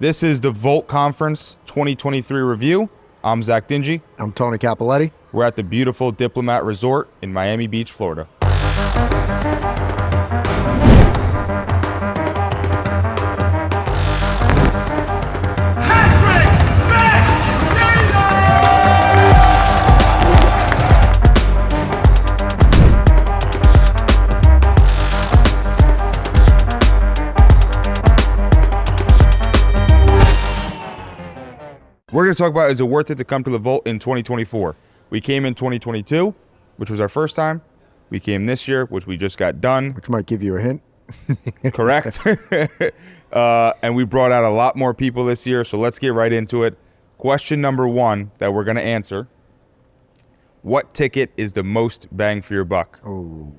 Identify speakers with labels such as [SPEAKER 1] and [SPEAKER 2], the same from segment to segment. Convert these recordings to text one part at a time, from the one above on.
[SPEAKER 1] This is the Volt Conference 2023 review. I'm Zach Dingee.
[SPEAKER 2] I'm Tony Cappelletti.
[SPEAKER 1] We're at the beautiful DIplomat Resort in Miami Beach, Florida. We're going to talk about, is it worth it to come to the Volt in 2024? We came in 2022, which was our first time. We came this year, which we just got done.
[SPEAKER 2] Which might give you a hint.
[SPEAKER 1] Correct. And we brought out a lot more people this year, so let's get right into it. Question number one that we're going to answer. What ticket is the most bang for your buck?
[SPEAKER 2] Oh,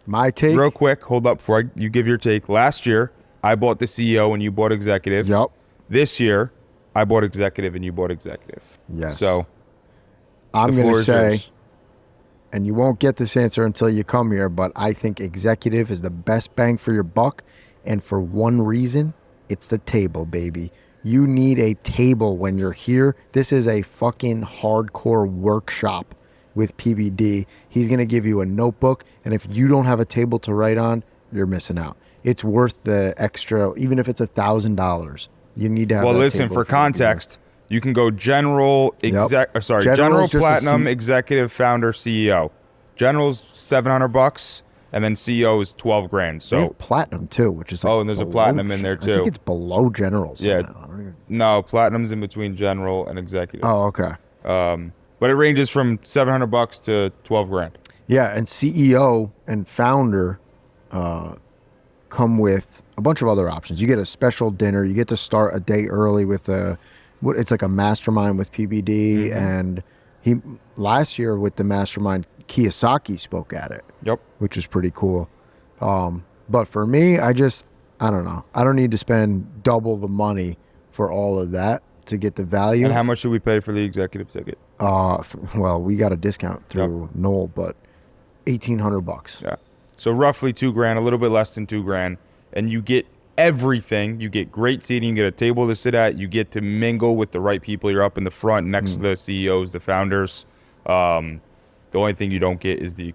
[SPEAKER 2] my take?
[SPEAKER 1] Real quick, hold up before you give your take. Last year, I bought the CEO and you bought executive.
[SPEAKER 2] Yep.
[SPEAKER 1] This year, I bought executive and you bought executive.
[SPEAKER 2] Yes.
[SPEAKER 1] So
[SPEAKER 2] I'm going to say, and you won't get this answer until you come here, but I think executive is the best bang for your buck. And for one reason, it's the table, baby. You need a table when you're here. This is a fucking hardcore workshop with PBD. He's going to give you a notebook. And if you don't have a table to write on, you're missing out. It's worth the extra, even if it's $1,000. You need to have.
[SPEAKER 1] Well, listen, for context, you can go general, general platinum, executive, founder, CEO. General's $700, and then CEO is $12,000. So
[SPEAKER 2] they have platinum too, which is like
[SPEAKER 1] and there's a platinum in there too.
[SPEAKER 2] I think it's below general.
[SPEAKER 1] Yeah, no, platinum's in between general and executive.
[SPEAKER 2] Oh, okay.
[SPEAKER 1] But it ranges from $700 to $12,000.
[SPEAKER 2] Yeah, and CEO and founder come with a bunch of other options. You get a special dinner. You get to start a day early with it's like a mastermind with PBD. And last year with the mastermind, Kiyosaki spoke at it.
[SPEAKER 1] Yep.
[SPEAKER 2] Which is pretty cool. But for me, I don't know. I don't need to spend double the money for all of that to get the value.
[SPEAKER 1] And how much should we pay for the executive ticket?
[SPEAKER 2] Well, we got a discount through Knoll, but $1,800.
[SPEAKER 1] Yeah. So roughly $2,000, a little bit less than $2,000, and you get everything. You get great seating, you get a table to sit at, you get to mingle with the right people. You're up in the front next to the CEOs, the founders. The only thing you don't get is the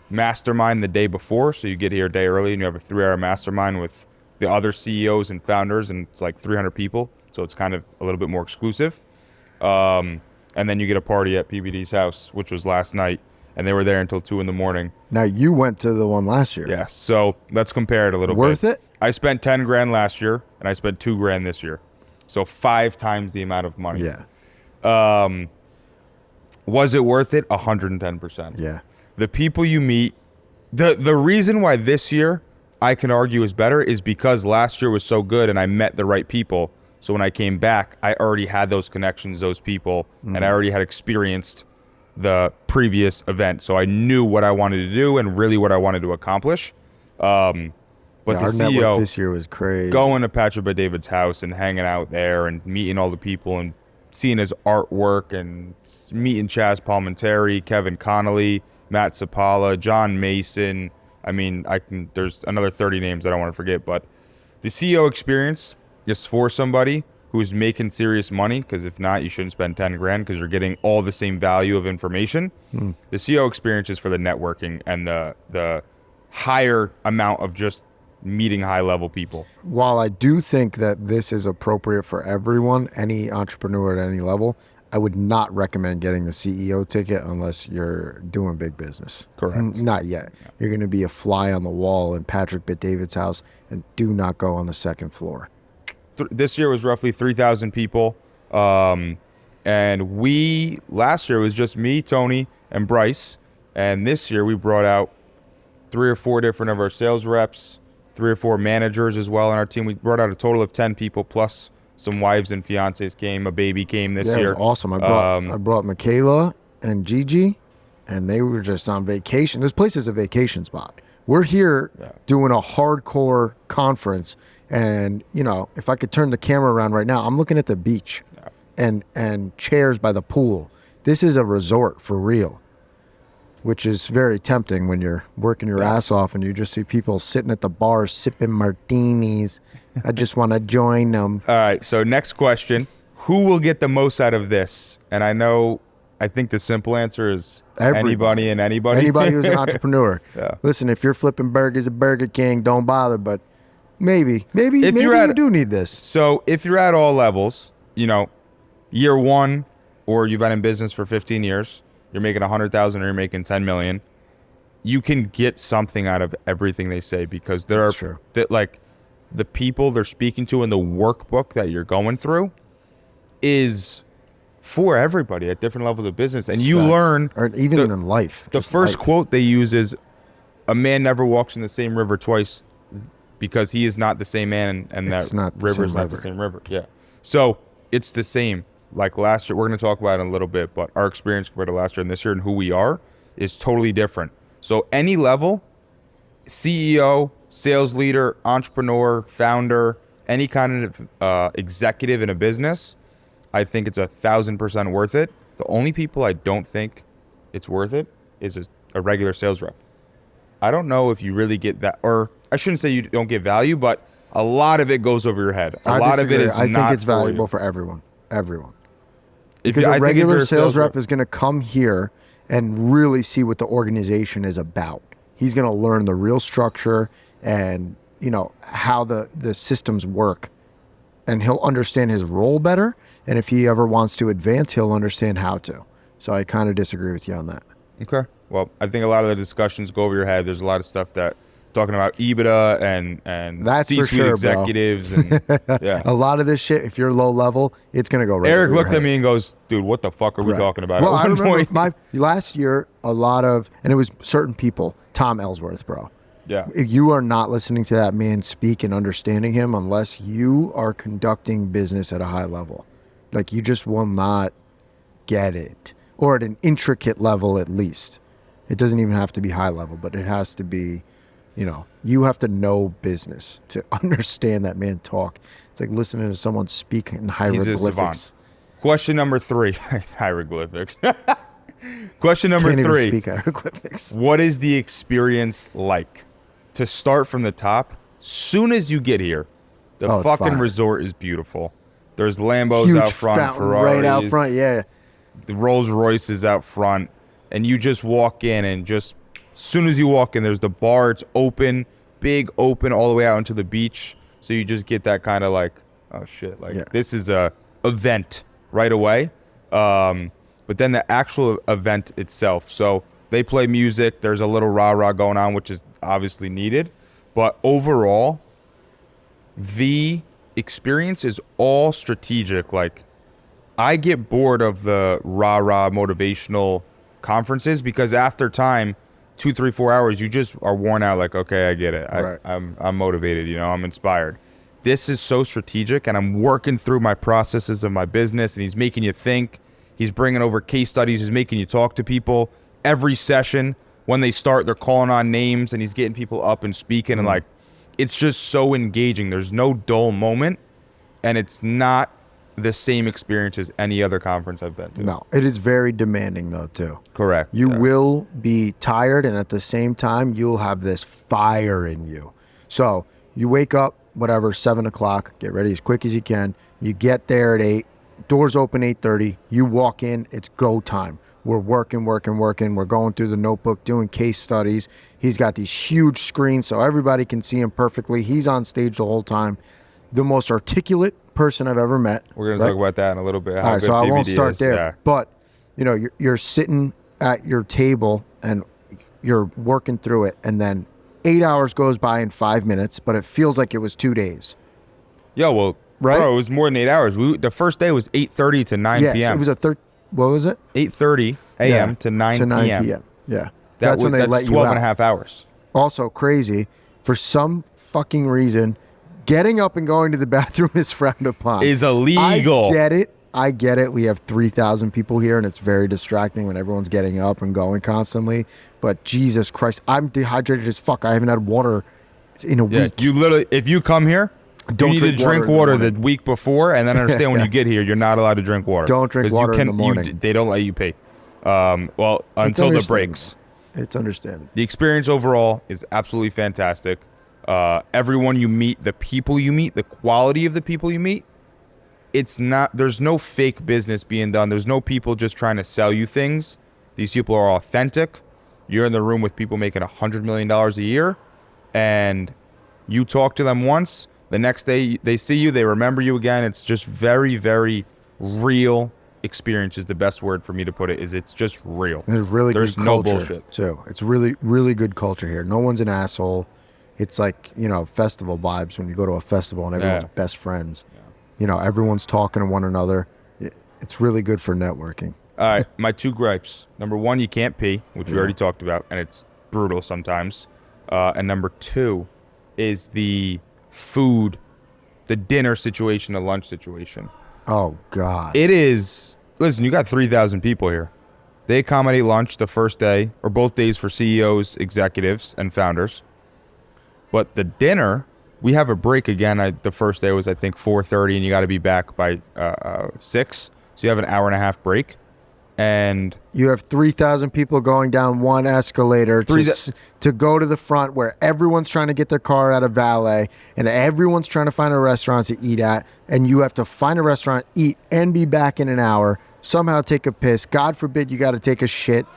[SPEAKER 1] mastermind the day before. So you get here a day early and you have a 3-hour mastermind with the other CEOs and founders, and it's like 300 people. So it's kind of a little bit more exclusive. And then you get a party at PBD's house, which was last night. And they were there until 2 a.m.
[SPEAKER 2] Now, you went to the one last year.
[SPEAKER 1] Yes. So let's compare it a little bit.
[SPEAKER 2] Worth it?
[SPEAKER 1] I spent $10,000 last year, and I spent $2,000 this year. So 5 times the amount of money.
[SPEAKER 2] Yeah.
[SPEAKER 1] Was it worth it? 110%.
[SPEAKER 2] Yeah.
[SPEAKER 1] The people you meet, the reason why this year I can argue is better is because last year was so good and I met the right people. So when I came back, I already had those connections, those people, and I already had experienced the previous event, so I knew what I wanted to do and really what I wanted to accomplish. But the CEO
[SPEAKER 2] this year was crazy.
[SPEAKER 1] Going to Patrick Bet-David's house and hanging out there and meeting all the people and seeing his artwork and meeting Chaz Palminteri, Kevin Connolly, Matt Sapala, John Mason. I mean, there's another 30 names I don't want to forget, but the CEO experience is for somebody who's making serious money, because if not, you shouldn't spend $10,000 because you're getting all the same value of information. The CEO experience is for the networking and the higher amount of just meeting high-level people.
[SPEAKER 2] While I do think that this is appropriate for everyone, any entrepreneur at any level, I would not recommend getting the CEO ticket unless you're doing big business.
[SPEAKER 1] Correct.
[SPEAKER 2] Not yet. Yeah. You're going to be a fly on the wall in Patrick Bet-David's house, and do not go on the second floor.
[SPEAKER 1] This year was roughly 3,000 people. And last year was just me, Tony, and Bryce. And this year we brought out 3 or 4 different of our sales reps, 3 or 4 managers as well on our team. We brought out a total of 10 people, plus some wives and fiancés came, a baby came this year.
[SPEAKER 2] It was awesome. I brought Michaela and Gigi, and they were just on vacation. This place is a vacation spot. We're here doing a hardcore conference. And, you know, if I could turn the camera around right now, I'm looking at the beach and chairs by the pool. This is a resort for real, which is very tempting when you're working your ass off and you just see people sitting at the bar sipping martinis I just want to join them.
[SPEAKER 1] All right. So next question: who will get the most out of this? And I think the simple answer is anybody and anybody.
[SPEAKER 2] Anybody who's an entrepreneur.
[SPEAKER 1] Yeah.
[SPEAKER 2] Listen, if you're flipping burgers at Burger King, don't bother. But maybe you do need this.
[SPEAKER 1] So if you're at all levels, year one, or you've been in business for 15 years, you're making 100,000 or you're making 10 million, you can get something out of everything they say, because there the people they're speaking to in the workbook that you're going through is for everybody at different levels of business. And you learn,
[SPEAKER 2] or even in life.
[SPEAKER 1] The first quote they use is, "A man never walks in the same river twice, because he is not the same man, and that river is not the same river." Yeah. So it's the same. Like last year, we're going to talk about it in a little bit, but our experience compared to last year and this year and who we are is totally different. So any level, CEO, sales leader, entrepreneur, founder, any kind of executive in a business, I think it's 1,000% worth it. The only people I don't think it's worth it is a regular sales rep. I don't know if you really get that, or I shouldn't say you don't get value, but a lot of it goes over your head. A lot of it is
[SPEAKER 2] I think it's valuable for everyone. Because
[SPEAKER 1] a
[SPEAKER 2] regular sales rep is going to come here and really see what the organization is about. He's going to learn the real structure and, how the systems work. And he'll understand his role better. And if he ever wants to advance, he'll understand how to. So I kind of disagree with you on that.
[SPEAKER 1] Okay. Well, I think a lot of the discussions go over your head. There's a lot of stuff that talking about EBITDA and
[SPEAKER 2] that's C-suite for sure,
[SPEAKER 1] executives. And, yeah.
[SPEAKER 2] A lot of this shit, if you're low level, it's going to go right
[SPEAKER 1] Eric looked at me and goes, "Dude, what the fuck are we talking about?"
[SPEAKER 2] Well, I remember last year, and it was certain people, Tom Ellsworth, bro.
[SPEAKER 1] Yeah.
[SPEAKER 2] You are not listening to that man speak and understanding him unless you are conducting business at a high level. Like, you just will not get it, or at an intricate level at least. It doesn't even have to be high level, but it has to be, you have to know business to understand that man talk. It's like listening to someone speak in hieroglyphics.
[SPEAKER 1] Question number 3. Hieroglyphics. Question number
[SPEAKER 2] Can't
[SPEAKER 1] 3.
[SPEAKER 2] Even speak hieroglyphics.
[SPEAKER 1] What is the experience like? To start from the top, soon as you get here, the fucking resort is beautiful. There's Lambos
[SPEAKER 2] Huge
[SPEAKER 1] out front, Ferraris.
[SPEAKER 2] Right out front, yeah.
[SPEAKER 1] The Rolls Royces out front. And you just walk in, and just as soon as you walk in, there's the bar. It's open, big open all the way out into the beach. So you just get that kind of like, oh shit, this is a event right away. But then the actual event itself. So they play music. There's a little rah-rah going on, which is obviously needed. But overall, the experience is all strategic. Like, I get bored of the rah-rah motivational conferences, because after time, 2, 3, 4 hours, you just are worn out. Like, okay, I get it. I'm motivated. I'm inspired. This is so strategic, and I'm working through my processes of my business, and he's making you think. He's bringing over case studies. He's making you talk to people. Every session, when they start, they're calling on names, and he's getting people up and speaking. And like, it's just so engaging. There's no dull moment, and it's not the same experience as any other conference I've been to.
[SPEAKER 2] No, it is very demanding though too.
[SPEAKER 1] Correct.
[SPEAKER 2] You will be tired, and at the same time, you'll have this fire in you. So you wake up, 7 o'clock, get ready as quick as you can. You get there at 8, doors open 8:30. You walk in, it's go time. We're working. We're going through the notebook, doing case studies. He's got these huge screens so everybody can see him perfectly. He's on stage the whole time. The most articulate person I've ever met.
[SPEAKER 1] We're going to talk about that in a little bit.
[SPEAKER 2] All right, so I won't start there. Yeah. But, you're sitting at your table and you're working through it, and then 8 hours goes by in 5 minutes, but it feels like it was 2 days.
[SPEAKER 1] Yo, well,
[SPEAKER 2] right?
[SPEAKER 1] Bro, it was more than 8 hours. The first day was 8:30 to 9 p.m.
[SPEAKER 2] Yeah, so it was what was it?
[SPEAKER 1] 8:30 a.m. to 9 p.m.
[SPEAKER 2] Yeah. That's when they let you out.
[SPEAKER 1] 12 and a half hours.
[SPEAKER 2] Also crazy, for some fucking reason, getting up and going to the bathroom is frowned upon.
[SPEAKER 1] Is illegal.
[SPEAKER 2] I get it. We have 3,000 people here, and it's very distracting when everyone's getting up and going constantly. But Jesus Christ, I'm dehydrated as fuck. I haven't had water in a week.
[SPEAKER 1] You literally, if you come here, you need to drink water the week before, and then understand when you get here, you're not allowed to drink water.
[SPEAKER 2] Don't drink water in the morning.
[SPEAKER 1] They don't let you pee. Until the breaks.
[SPEAKER 2] It's understandable.
[SPEAKER 1] The experience overall is absolutely fantastic. Everyone you meet, the people you meet, the quality of the people you meet, there's no fake business being done. There's no people just trying to sell you things. These people are authentic. You're in the room with people making $100 million a year, and you talk to them once. The next day they see you, they remember you again. It's just very, very real experience is the best word for me to put it. It's just real.
[SPEAKER 2] There's really
[SPEAKER 1] There's
[SPEAKER 2] good
[SPEAKER 1] no
[SPEAKER 2] culture
[SPEAKER 1] bullshit.
[SPEAKER 2] too. It's really, really good culture here. No one's an asshole. It's like, festival vibes when you go to a festival and everyone's best friends. Yeah. Everyone's talking to one another. It's really good for networking.
[SPEAKER 1] All right, my 2 gripes. Number 1, you can't pee, which we already talked about, and it's brutal sometimes. And number 2 is the food, the dinner situation, the lunch situation.
[SPEAKER 2] Oh, God.
[SPEAKER 1] It is. Listen, you got 3,000 people here. They accommodate lunch the first day or both days for CEOs, executives, and founders. But the dinner, we have a break again. The first day was, I think, 4:30, and you got to be back by 6. So you have an hour and a half break. And
[SPEAKER 2] you have 3,000 people going down one escalator to go to the front where everyone's trying to get their car out of valet and everyone's trying to find a restaurant to eat at. And you have to find a restaurant, eat, and be back in an hour, somehow take a piss. God forbid you got to take a shit.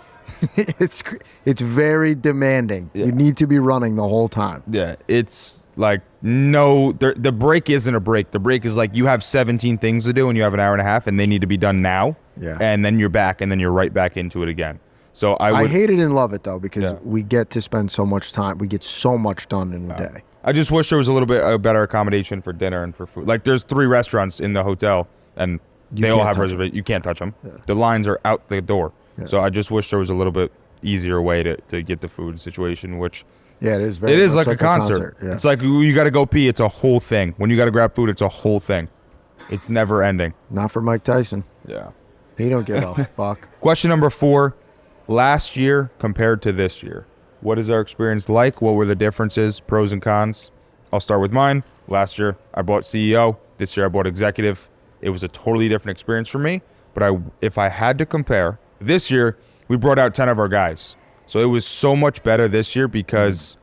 [SPEAKER 2] It's very demanding. Yeah. You need to be running the whole time.
[SPEAKER 1] Yeah, it's like the break isn't a break. The break is like you have 17 things to do and you have an hour and a half and they need to be done now.
[SPEAKER 2] Yeah.
[SPEAKER 1] And then you're back and then you're right back into it again. So
[SPEAKER 2] I hate it and love it though because we get to spend so much time. We get so much done in a day.
[SPEAKER 1] I just wish there was a little bit of better accommodation for dinner and for food. Like there's 3 restaurants in the hotel and they all have reservations. You can't touch them. Yeah. The lines are out the door. Yeah. So I just wish there was a little bit easier way to get the food situation, which
[SPEAKER 2] it is.
[SPEAKER 1] It is like a concert. Yeah. It's like you got to go pee. It's a whole thing. When you got to grab food, it's a whole thing. It's never ending.
[SPEAKER 2] Not for Mike Tyson.
[SPEAKER 1] Yeah.
[SPEAKER 2] He don't give a fuck.
[SPEAKER 1] Question number 4, last year compared to this year. What is our experience like? What were the differences, pros and cons? I'll start with mine. Last year, I bought CEO. This year, I bought executive. It was a totally different experience for me. But if I had to compare, this year, we brought out 10 of our guys. So it was so much better this year because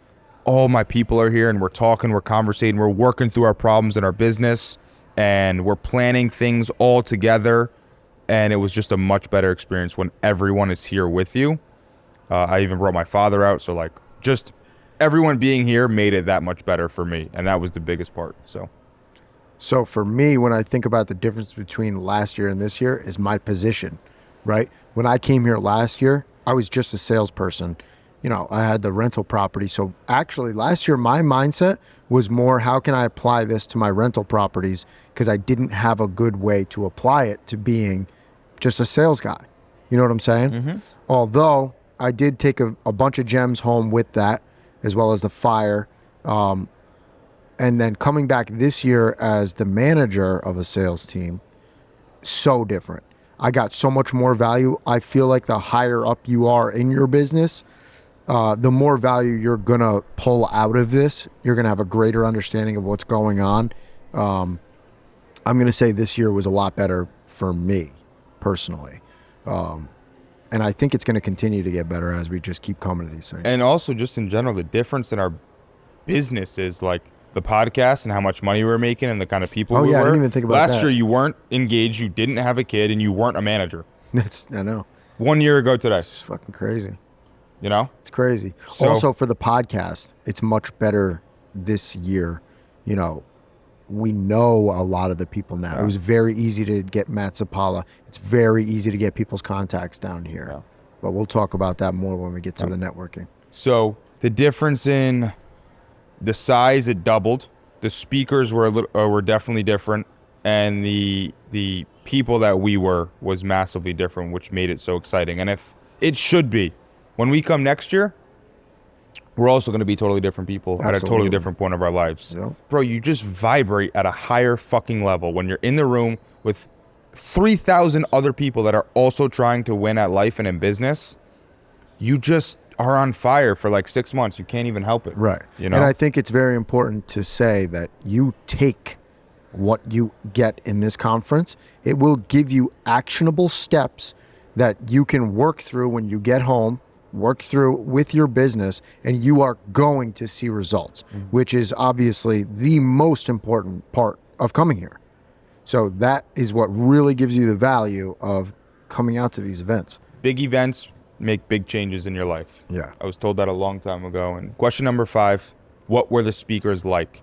[SPEAKER 1] all my people are here and we're talking, we're conversating, we're working through our problems in our business and we're planning things all together. And it was just a much better experience when everyone is here with you. I even brought my father out. So like just everyone being here made it that much better for me. And that was the biggest part.
[SPEAKER 2] So for me, when I think about the difference between last year and this year is my position, right? When I came here last year, I was just a salesperson. I had the rental property. So actually last year, my mindset was more, how can I apply this to my rental properties? Because I didn't have a good way to apply it to being just a sales guy. You know what I'm saying? Mm-hmm. Although I did take a bunch of gems home with that, as well as the fire. And then coming back this year as the manager of a sales team, so different. I got so much more value. I feel like the higher up you are in your business, the more value you're going to pull out of this. You're going to have a greater understanding of what's going on. I'm going to say this year was a lot better for me personally. And I think it's going to continue to get better as we just keep coming to these things.
[SPEAKER 1] And also just in general, the difference in our business is like the podcast and how much money we're making and the kind of people we were.
[SPEAKER 2] I didn't even think about that.
[SPEAKER 1] Last year you weren't engaged, you didn't have a kid, and you weren't a manager.
[SPEAKER 2] I know.
[SPEAKER 1] 1 year ago today.
[SPEAKER 2] It's fucking crazy.
[SPEAKER 1] It's
[SPEAKER 2] crazy. So, also for the podcast, it's much better this year. We know a lot of the people now. Yeah. It was very easy to get Matt Zapala. It's very easy to get people's contacts down here. Yeah. But we'll talk about that more when we get to the networking.
[SPEAKER 1] So the difference in the size, it doubled. The speakers were definitely different, and the people that we was massively different, which made it so exciting. And if it should be, when we come next year, we're also going to be totally different people. Absolutely. At a totally different point of our lives. Yeah. Bro, you just vibrate at a higher fucking level when you're in the room with 3,000 other people that are also trying to win at life and in business. You just are on fire for like 6 months. You can't even help it.
[SPEAKER 2] Right. And I think it's very important to say that you take what you get in this conference. It will give you actionable steps that you can work through when you get home work through with your business, and you are going to see results, which is obviously the most important part of coming here. So that is what really gives you the value of coming out to these events.
[SPEAKER 1] Big events make big changes in your life.
[SPEAKER 2] Yeah.
[SPEAKER 1] I was told that a long time ago. And question number 5, what were the speakers like?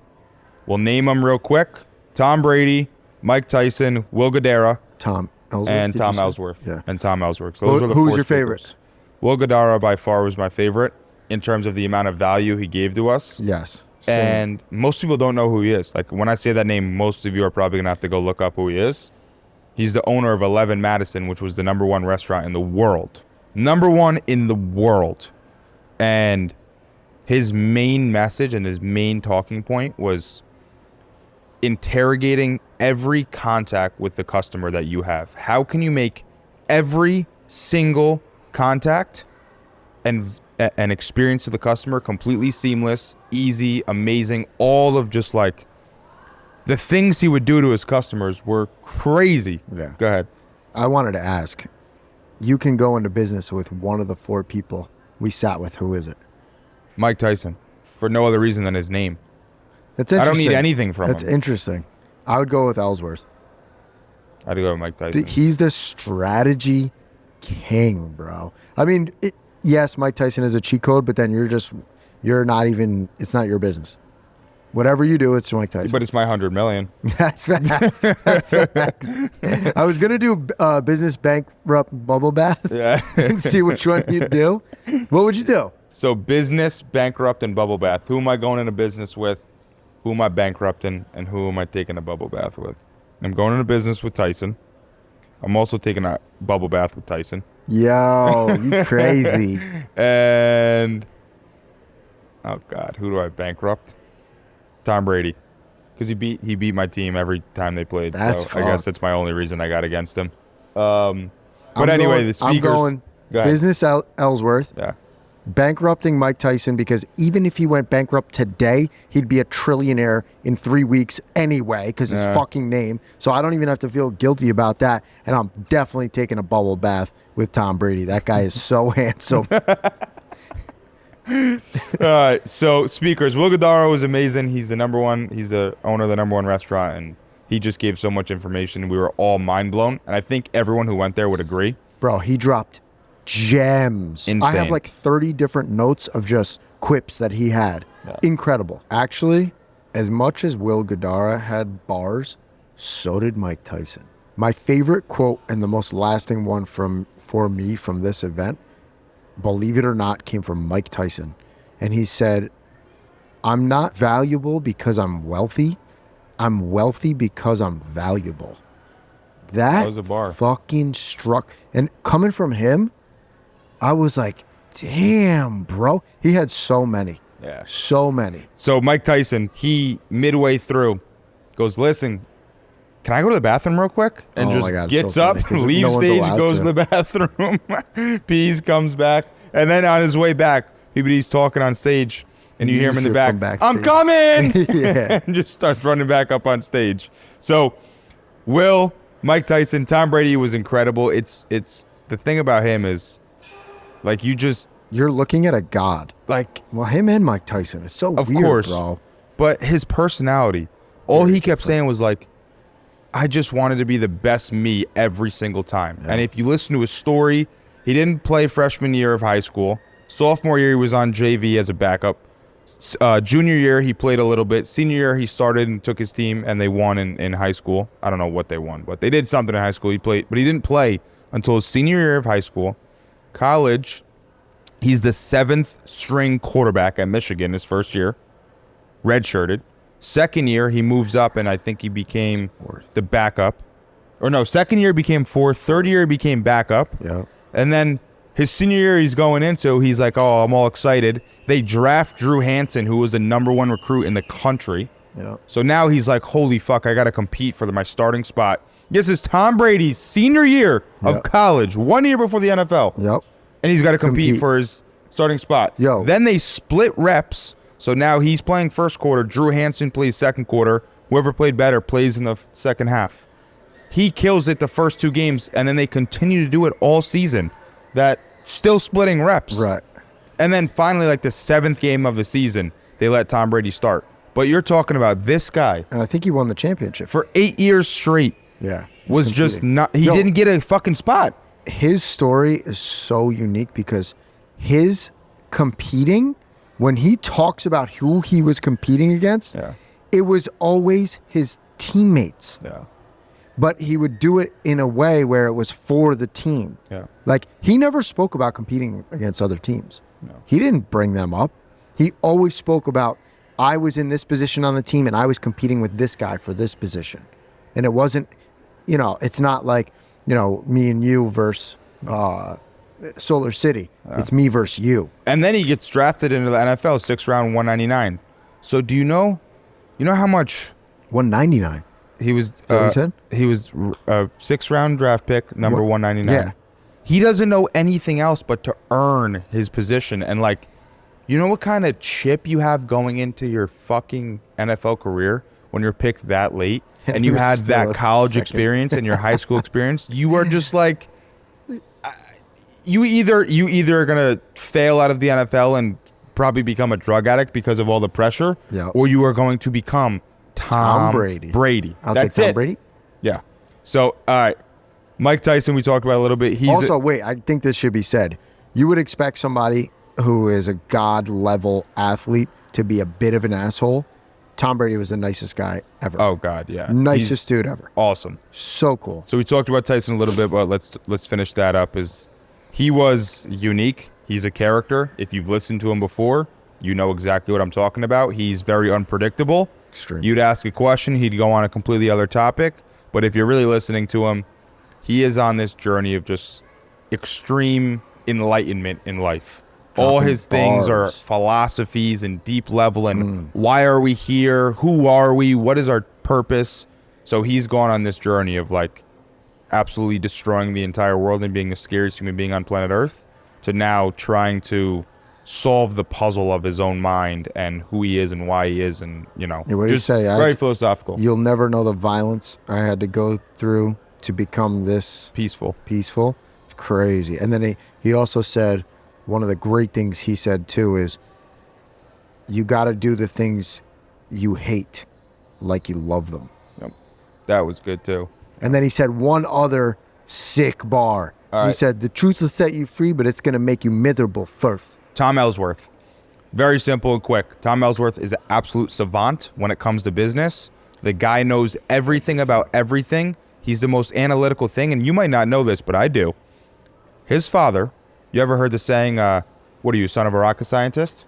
[SPEAKER 1] We'll name them real quick. Tom Brady, Mike Tyson, Will Guidara,
[SPEAKER 2] Tom Ellsworth.
[SPEAKER 1] and Tom Ellsworth.
[SPEAKER 2] Yeah.
[SPEAKER 1] And Tom Ellsworth. So those were the
[SPEAKER 2] Who was
[SPEAKER 1] 4
[SPEAKER 2] your
[SPEAKER 1] speakers.
[SPEAKER 2] favorite?
[SPEAKER 1] Will Godara by far was my favorite in terms of the amount of value he gave to us.
[SPEAKER 2] Yes. Same.
[SPEAKER 1] And most people don't know who he is. Like when I say that name, most of you are probably going to have to go look up who he is. He's the owner of 11 Madison, which was the #1 restaurant in the world. #1 in the world. And his main message and his main talking point was interrogating every contact with the customer that you have. How can you make every single contact and an experience to the customer completely seamless, easy, amazing? All of just like the things he would do to his customers were crazy.
[SPEAKER 2] Yeah.
[SPEAKER 1] Go ahead.
[SPEAKER 2] I wanted to ask, you can go into business with one of the 4 people we sat with. Who is it?
[SPEAKER 1] Mike Tyson, for no other reason than his name.
[SPEAKER 2] That's
[SPEAKER 1] I
[SPEAKER 2] interesting.
[SPEAKER 1] don't need anything from
[SPEAKER 2] That's
[SPEAKER 1] him.
[SPEAKER 2] interesting. I would go with Ellsworth.
[SPEAKER 1] I'd go with Mike Tyson.
[SPEAKER 2] He's the strategy king, bro. I mean, yes, Mike Tyson is a cheat code, but then you're not even, it's not your business. Whatever you do, it's Mike Tyson.
[SPEAKER 1] But it's my 100 million.
[SPEAKER 2] That's facts. That's facts. I was going to do business bankrupt bubble bath
[SPEAKER 1] Yeah.
[SPEAKER 2] and see which one you'd do. What would you do?
[SPEAKER 1] So business, bankrupt, and bubble bath. Who am I going into business with? Who am I bankrupting? And who am I taking a bubble bath with? I'm going into business with Tyson. I'm also taking a bubble bath with Tyson.
[SPEAKER 2] Yo, you crazy.
[SPEAKER 1] And, oh God, who do I bankrupt? Tom Brady. Because he beat my team every time they played.
[SPEAKER 2] That's
[SPEAKER 1] so I guess that's my only reason I got against him. But the speakers.
[SPEAKER 2] I'm going
[SPEAKER 1] Go ahead.
[SPEAKER 2] business Ellsworth.
[SPEAKER 1] Yeah.
[SPEAKER 2] Bankrupting Mike Tyson, because even if he went bankrupt today, he'd be a trillionaire in 3 weeks anyway because his fucking name. So I don't even have to feel guilty about that. And I'm definitely taking a bubble bath with Tom Brady. That guy is so handsome.
[SPEAKER 1] All right. So speakers. Will Guidara was amazing. He's the #1. He's the owner of the #1 restaurant. And he just gave so much information. We were all mind blown. And I think everyone who went there would agree.
[SPEAKER 2] Bro, he dropped gems.
[SPEAKER 1] Insane.
[SPEAKER 2] I have like 30 different notes of just quips that he had.
[SPEAKER 1] Yeah.
[SPEAKER 2] Incredible. Actually, as much as Will Guidara had bars, so did Mike Tyson. My favorite quote and the most lasting one for me from this event, believe it or not, came from Mike Tyson. And he said, "I'm not valuable because I'm wealthy. I'm wealthy because I'm valuable." That
[SPEAKER 1] was a bar.
[SPEAKER 2] fucking struck. And coming from him, I was like, damn, bro. He had so many.
[SPEAKER 1] Yeah.
[SPEAKER 2] So many.
[SPEAKER 1] So Mike Tyson, he midway through goes, "Listen, can I go to the bathroom real quick?" And
[SPEAKER 2] Oh
[SPEAKER 1] just
[SPEAKER 2] my God,
[SPEAKER 1] gets
[SPEAKER 2] so funny,
[SPEAKER 1] up,
[SPEAKER 2] 'cause
[SPEAKER 1] leaves
[SPEAKER 2] no one's
[SPEAKER 1] stage,
[SPEAKER 2] allowed
[SPEAKER 1] goes to
[SPEAKER 2] to.
[SPEAKER 1] the bathroom, pees, comes back, and then on his way back, he's talking on stage, and you hear him in the back, "I'm coming!"
[SPEAKER 2] Yeah.
[SPEAKER 1] and just starts running back up on stage. So Will, Mike Tyson, Tom Brady was incredible. It's the thing about him is, like,
[SPEAKER 2] You're looking at a god.
[SPEAKER 1] like,
[SPEAKER 2] Well, him and Mike Tyson. It's so
[SPEAKER 1] of
[SPEAKER 2] weird,
[SPEAKER 1] course,
[SPEAKER 2] bro.
[SPEAKER 1] but his personality, all he kept saying was like, "I just wanted to be the best me every single time."
[SPEAKER 2] Yeah.
[SPEAKER 1] And if you listen to his story, he didn't play freshman year of high school. Sophomore year, he was on JV as a backup. Junior year, he played a little bit. Senior year, he started and took his team, and they won in high school. I don't know what they won, but they did something in high school. He played, but he didn't play until his senior year of high school. College, he's the 7th string quarterback at Michigan his first year, redshirted. Second year, he moves up, and I think he became the backup. Or no, second year became 4th. Third year, he became backup.
[SPEAKER 2] Yeah.
[SPEAKER 1] And then his senior year, he's going into, he's like, "Oh, I'm all excited." They draft Drew Hansen, who was the #1 recruit in the country.
[SPEAKER 2] Yeah.
[SPEAKER 1] So now he's like, "Holy fuck, I got to compete for my starting spot." This is Tom Brady's senior year of
[SPEAKER 2] Yep.
[SPEAKER 1] college, 1 year before the NFL.
[SPEAKER 2] Yep.
[SPEAKER 1] And he's got to compete for his starting spot.
[SPEAKER 2] Yo.
[SPEAKER 1] Then they split reps. So now he's playing first quarter. Drew Hansen plays second quarter. Whoever played better plays in the second half. He kills it the first 2 games, and then they continue to do it all season. That still splitting reps.
[SPEAKER 2] Right.
[SPEAKER 1] And then finally, like the 7th game of the season, they let Tom Brady start. But you're talking about this guy.
[SPEAKER 2] And I think he won the championship.
[SPEAKER 1] For 8 years straight.
[SPEAKER 2] Yeah.
[SPEAKER 1] Was just not, he didn't get a fucking spot.
[SPEAKER 2] His story is so unique because his competing, when he talks about who he was competing against, it was always his teammates.
[SPEAKER 1] Yeah.
[SPEAKER 2] But he would do it in a way where it was for the team.
[SPEAKER 1] Yeah.
[SPEAKER 2] Like, he never spoke about competing against other teams.
[SPEAKER 1] No.
[SPEAKER 2] He didn't bring them up. He always spoke about, I was in this position on the team and I was competing with this guy for this position. And it wasn't, it's not like, me and you versus Solar City. It's me versus you.
[SPEAKER 1] And then he gets drafted into the NFL, 6th round, 199. So do you know how much
[SPEAKER 2] 199.
[SPEAKER 1] he was?
[SPEAKER 2] What he said?
[SPEAKER 1] He was a 6th round draft pick, number 199.
[SPEAKER 2] Yeah.
[SPEAKER 1] He doesn't know anything else but to earn his position. And like, you know what kind of chip you have going into your fucking NFL career when you're picked that late and you had that college experience and your high school experience? You are just like, you either are gonna fail out of the NFL and probably become a drug addict because of all the pressure, or you are going to become Tom Brady.
[SPEAKER 2] I'll take Tom Brady.
[SPEAKER 1] Yeah. So, all right. Mike Tyson, we talked about a little bit.
[SPEAKER 2] Wait, I think this should be said. You would expect somebody who is a God-level athlete to be a bit of an asshole. Tom Brady was the nicest guy ever.
[SPEAKER 1] Oh, God, yeah.
[SPEAKER 2] Nicest dude ever.
[SPEAKER 1] Awesome.
[SPEAKER 2] So cool.
[SPEAKER 1] So we talked about Tyson a little bit, but let's finish that up. He was unique. He's a character. If you've listened to him before, you know exactly what I'm talking about. He's very unpredictable.
[SPEAKER 2] Extreme.
[SPEAKER 1] You'd ask a question, he'd go on a completely other topic. But if you're really listening to him, he is on this journey of just extreme enlightenment in life. All his things are philosophies and deep level and why are we here? Who are we? What is our purpose? So he's gone on this journey of like absolutely destroying the entire world and being the scariest human being on planet Earth to now trying to solve the puzzle of his own mind and who he is and why he is, and
[SPEAKER 2] what did you say?
[SPEAKER 1] Very philosophical.
[SPEAKER 2] You'll never know the violence I had to go through to become this
[SPEAKER 1] peaceful.
[SPEAKER 2] It's crazy. And then he also said, one of the great things he said too is, you got to do the things you hate like you love them.
[SPEAKER 1] Yep. That was good too.
[SPEAKER 2] And then he said one other sick bar. He said, the truth will set you free, but it's going to make you miserable first.
[SPEAKER 1] Tom Ellsworth. Very simple and quick. Tom Ellsworth is an absolute savant when it comes to business. The guy knows everything about everything. He's the most analytical thing, and you might not know this, but I do. His father, you ever heard the saying, what are you, son of a rocket scientist?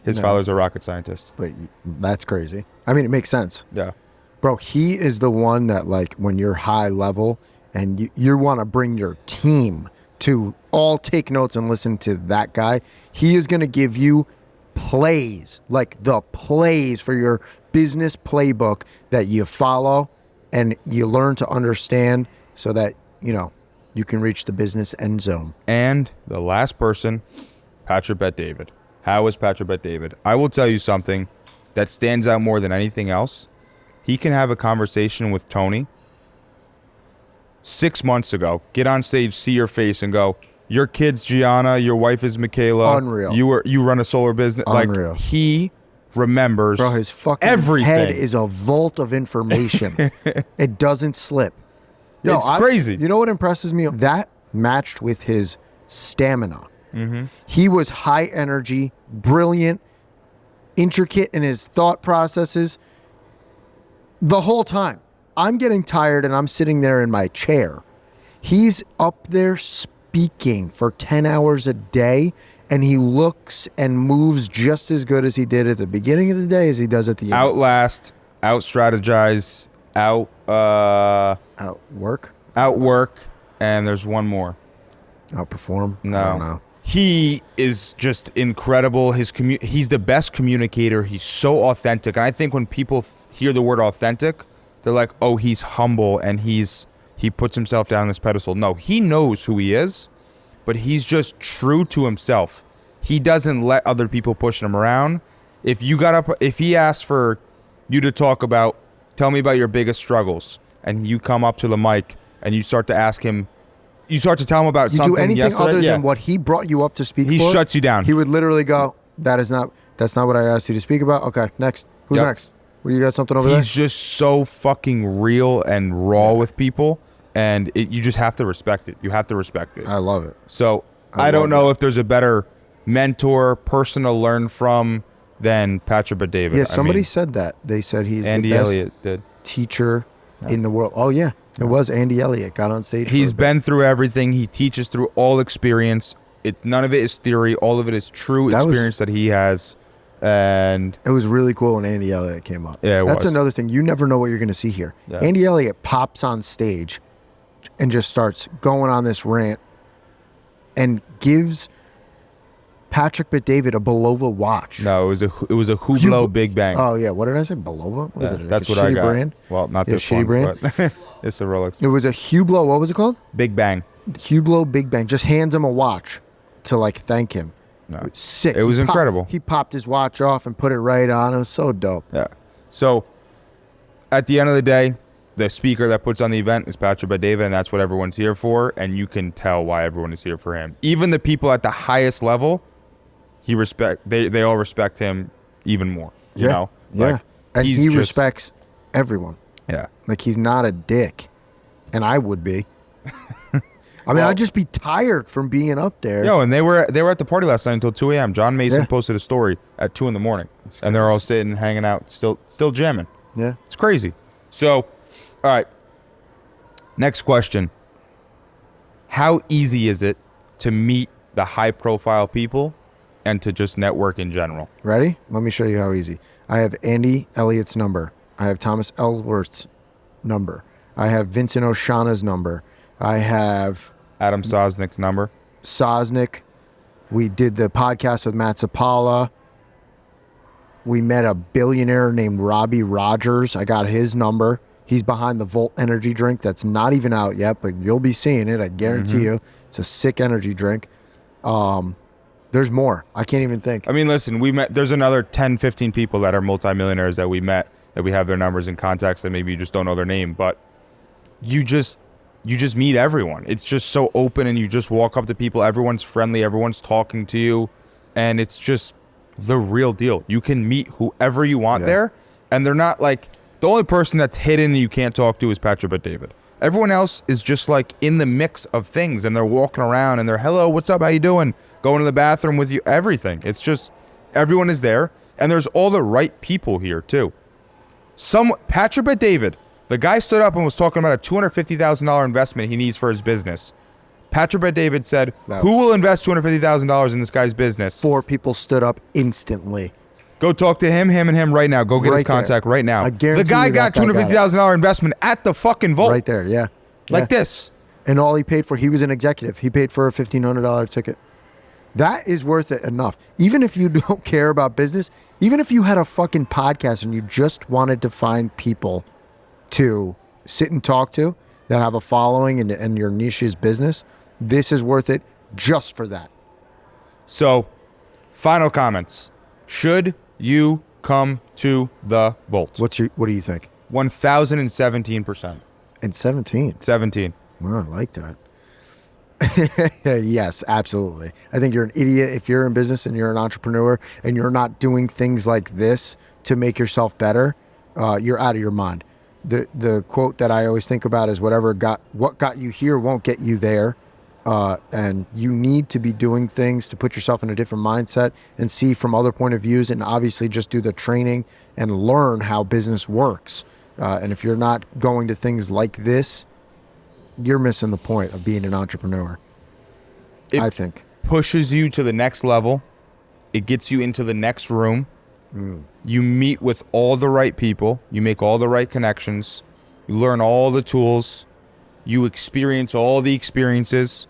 [SPEAKER 1] His father's a rocket scientist.
[SPEAKER 2] But that's crazy. I mean, it makes sense.
[SPEAKER 1] Yeah.
[SPEAKER 2] Bro, he is the one that, like, when you're high level and you want to bring your team to all take notes and listen to that guy, he is going to give you plays, like the plays for your business playbook that you follow and you learn to understand so that, you can reach the business end zone.
[SPEAKER 1] And the last person, Patrick Bet David. How is Patrick Bet David? I will tell you something that stands out more than anything else. He can have a conversation with Tony 6 months ago, get on stage, see your face, and go, your kid's Gianna, your wife is Michaela.
[SPEAKER 2] Unreal.
[SPEAKER 1] You run a solar business.
[SPEAKER 2] Unreal.
[SPEAKER 1] Like, he remembers.
[SPEAKER 2] Bro, his fucking
[SPEAKER 1] everything.
[SPEAKER 2] Head is a vault of information. It doesn't slip.
[SPEAKER 1] It's crazy.
[SPEAKER 2] You know what impresses me? That matched with his stamina.
[SPEAKER 1] Mm-hmm.
[SPEAKER 2] He was high energy, brilliant, intricate in his thought processes the whole time. I'm getting tired and I'm sitting there in my chair. He's up there speaking for 10 hours a day, and he looks and moves just as good as he did at the beginning of the day as he does at the end.
[SPEAKER 1] Outlast, out-strategize,
[SPEAKER 2] Outwork,
[SPEAKER 1] and there's one more.
[SPEAKER 2] Outperform.
[SPEAKER 1] No.
[SPEAKER 2] I don't know.
[SPEAKER 1] He is just incredible. He's the best communicator. He's so authentic, and I think when people hear the word authentic, they're like, "Oh, he's humble and he puts himself down on this pedestal." No, he knows who he is, but he's just true to himself. He doesn't let other people push him around. If he asked for you to tell me about your biggest struggles, and you come up to the mic and you start to ask him you start to tell him about
[SPEAKER 2] you
[SPEAKER 1] something
[SPEAKER 2] do anything
[SPEAKER 1] yesterday,
[SPEAKER 2] other than what he brought you up to speak
[SPEAKER 1] he
[SPEAKER 2] for,
[SPEAKER 1] shuts you down.
[SPEAKER 2] He would literally go, that's not what I asked you to speak about. Okay, next. Who's next? Well, you got something over there?
[SPEAKER 1] He's just so fucking real and raw with people, and you just have to respect it. You have to respect it.
[SPEAKER 2] I love it.
[SPEAKER 1] So I don't know if there's a better mentor, person to learn from than Patrick Bet-David.
[SPEAKER 2] Yeah, somebody said that. They said he's
[SPEAKER 1] Andy
[SPEAKER 2] the best
[SPEAKER 1] Elliott did.
[SPEAKER 2] teacher in the world. Oh, yeah. It was Andy Elliott. Got on stage.
[SPEAKER 1] He's been through everything. He teaches through all experience. It's none of it is theory. All of it is true experience that he has. And
[SPEAKER 2] it was really cool when Andy Elliott came up.
[SPEAKER 1] Yeah,
[SPEAKER 2] that's another thing. You never know what you're going to see here. Yeah. Andy Elliott pops on stage and just starts going on this rant and gives Patrick Bet-David a Belova watch.
[SPEAKER 1] No, it was a Hublot Big Bang.
[SPEAKER 2] Oh yeah, what did I say? Belova? What is it?
[SPEAKER 1] That's what I got.
[SPEAKER 2] Brand?
[SPEAKER 1] Well, not this shitty
[SPEAKER 2] brand.
[SPEAKER 1] But it's a Rolex.
[SPEAKER 2] It was a Hublot. What was it called?
[SPEAKER 1] Big Bang.
[SPEAKER 2] Hublot Big Bang. Just hands him a watch to like thank him.
[SPEAKER 1] No.
[SPEAKER 2] It was sick.
[SPEAKER 1] It was incredible.
[SPEAKER 2] He popped his watch off and put it right on. It was so dope.
[SPEAKER 1] Yeah. So at the end of the day, the speaker that puts on the event is Patrick Bet-David, and that's what everyone's here for. And you can tell why everyone is here for him. Even the people at the highest level, they all respect him even more. You know?
[SPEAKER 2] Like, and he respects everyone.
[SPEAKER 1] Yeah.
[SPEAKER 2] Like he's not a dick. And I would be. I mean, I'd just be tired from being up there.
[SPEAKER 1] Yo, and they were at the party last night until 2 a.m. John Mason posted a story at 2 in the morning. And they're all sitting, hanging out, still jamming.
[SPEAKER 2] Yeah.
[SPEAKER 1] It's crazy. So, all right. Next question. How easy is it to meet the high-profile people and to just network in general?
[SPEAKER 2] Ready? Let me show you how easy. I have Andy Elliott's number. I have Thomas Ellsworth's number. I have Vincent Oshana's number. I have
[SPEAKER 1] Adam Sosnick's number.
[SPEAKER 2] Sosnick. We did the podcast with Matt Zapala. We met a billionaire named Robbie Rogers. I got his number. He's behind the Volt energy drink that's not even out yet, but you'll be seeing it. I guarantee you. It's a sick energy drink. There's more. I can't even think.
[SPEAKER 1] I mean, listen, there's another 10, 15 people that are multimillionaires that we met, that we have their numbers and contacts that maybe you just don't know their name, but you just meet everyone. It's just so open, and you just walk up to people. Everyone's friendly. Everyone's talking to you, and it's just the real deal. You can meet whoever you want there, and they're not like the only person that's hidden and you can't talk to is Patrick Bet-David. Everyone else is just like in the mix of things, and they're walking around and they're, hello, what's up? How you doing? Going to the bathroom with you, everything. It's just everyone is there, and there's all the right people here too. Patrick Bet-David, the guy stood up and was talking about a $250,000 investment he needs for his business. Patrick Bet-David said, who will invest $250,000 in this guy's business?
[SPEAKER 2] 4 people stood up instantly.
[SPEAKER 1] Go talk to him and him right now. Go get his contact right now.
[SPEAKER 2] I guarantee
[SPEAKER 1] the guy got $250,000 investment at the fucking Vault.
[SPEAKER 2] Right there, yeah.
[SPEAKER 1] Like this.
[SPEAKER 2] And all he paid for, he was an executive. He paid for a $1,500 ticket. That is worth it enough. Even if you don't care about business, even if you had a fucking podcast and you just wanted to find people to sit and talk to that have a following and your niche is business, this is worth it just for that.
[SPEAKER 1] So, final comments. Should you come to the Vault?
[SPEAKER 2] What do you think?
[SPEAKER 1] 1,017%.
[SPEAKER 2] And 17.
[SPEAKER 1] 17.
[SPEAKER 2] Well, I like that. Yes, absolutely. I think you're an idiot if you're in business and you're an entrepreneur and you're not doing things like this to make yourself better. You're out of your mind. The quote that I always think about is what got you here won't get you there. And you need to be doing things to put yourself in a different mindset and see from other point of views, and obviously just do the training and learn how business works. And if you're not going to things like this, you're missing the point of being an entrepreneur. I think.
[SPEAKER 1] Pushes you to the next level. It gets you into the next room. You meet with all the right people. You make all the right connections. You learn all the tools. You experience all the experiences.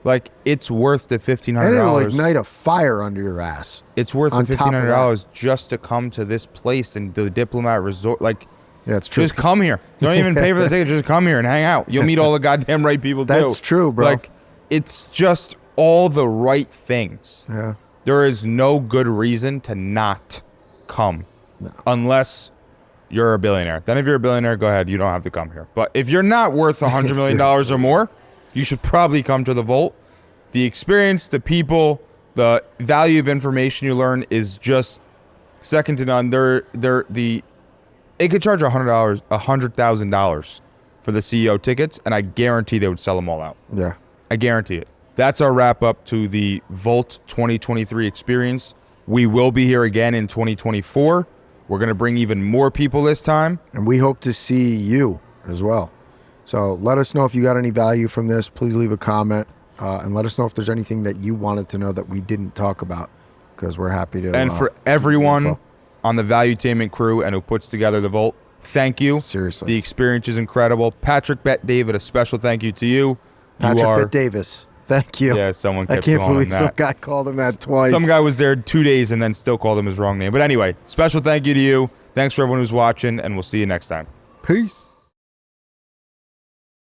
[SPEAKER 1] Like, it's worth the $1,500.
[SPEAKER 2] And it'll ignite a fire under your ass.
[SPEAKER 1] It's worth the $1,500 just to come to this place and the Diplomat Resort. Like,
[SPEAKER 2] yeah, it's true.
[SPEAKER 1] Just come here. Don't even pay for the ticket. Just come here and hang out. You'll meet all the goddamn right people too.
[SPEAKER 2] That's true, bro.
[SPEAKER 1] Like, it's just all the right things.
[SPEAKER 2] Yeah.
[SPEAKER 1] There is no good reason to not come, unless you're a billionaire. Then if you're a billionaire, go ahead. You don't have to come here. But if you're not worth $100 million or more, you should probably come to the Vault. The experience, the people, the value of information you learn is just second to none. It could charge $100,000 for the CEO tickets, and I guarantee they would sell them all out.
[SPEAKER 2] Yeah.
[SPEAKER 1] I guarantee it. That's our wrap up to the Vault 2023 experience. We will be here again in 2024. We're going to bring even more people this time.
[SPEAKER 2] And we hope to see you as well. So let us know if you got any value from this. Please leave a comment and let us know if there's anything that you wanted to know that we didn't talk about, because we're happy to.
[SPEAKER 1] And for everyone on the Valuetainment crew and who puts together the Vault, thank you.
[SPEAKER 2] Seriously.
[SPEAKER 1] The experience is incredible. Patrick Bet David, a special thank you to you.
[SPEAKER 2] Patrick Bet Davis. Thank you.
[SPEAKER 1] Yeah, someone kept
[SPEAKER 2] I can't
[SPEAKER 1] calling
[SPEAKER 2] believe
[SPEAKER 1] him that.
[SPEAKER 2] some guy called him that twice.
[SPEAKER 1] Some guy was there 2 days and then still called him his wrong name. But anyway, special thank you to you. Thanks for everyone who's watching, and we'll see you next time.
[SPEAKER 2] Peace.